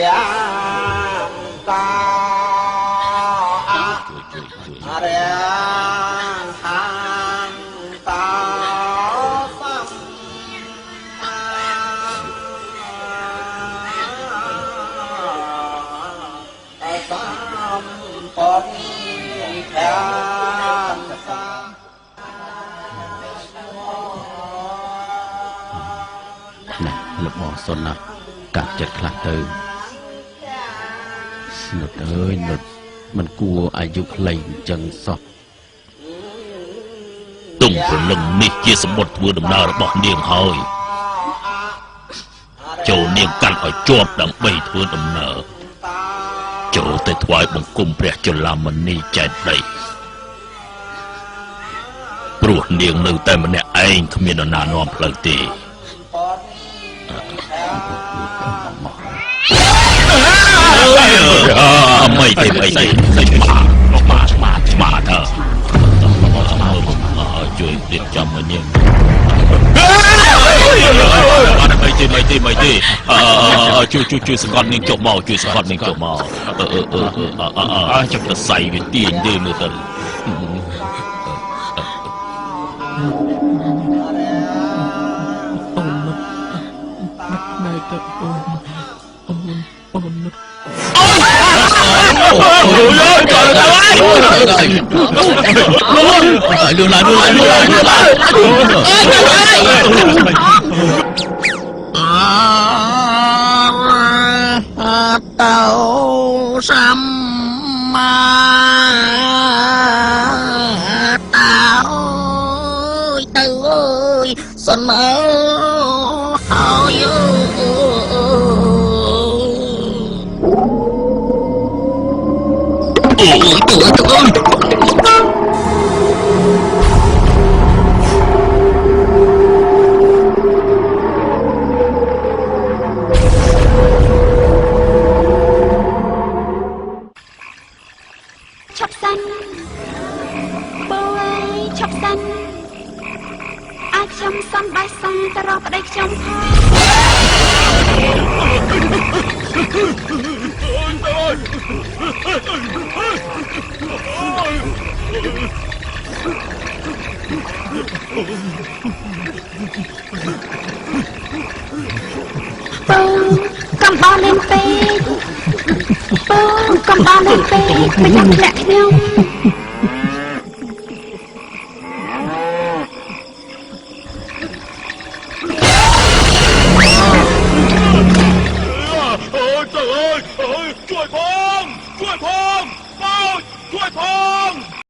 យ៉ាងតាអរិយហានតាសំសំពនខានសាលបសុនណាកាត់ចិត្តខ្លះទៅនុតអើយនុតមិនគួរអាយុខ្លីអញ្ចឹងសោះទុំព្រលឹងនេះជាសមុទ្រធ្វើដំណើររបស់នាងហើយចូលនាងកាន់ឲ្យជាប់ដើម្បីធ្វើដំណើរចូលទៅថ្វាយបង្គំព្រះចលាមនីចេតិយព្រោះនាងនៅតែម្នាក់ឯងគ្មាននរណានាំផ្លូវទេไม่ទេឆ្មាឆ្មាเถอะជួយទៀតចាំមកនាងไม่ជួយសង្កត់នាងចុះមកជួយសង្កត់នាងចុះមកចាប់ទៅសៃវាទាញទេមើលទៅđưa lại tao xăm ma tao từ ơi xin ơi chọc xanh bơi chọc xanh ai chăm xanh bay xanh ta rò vào đây chăm cầm bao lên tê cầm bao lên tê phải chăm lẹ nhau trời ơi,ช่วยพงช่วยพง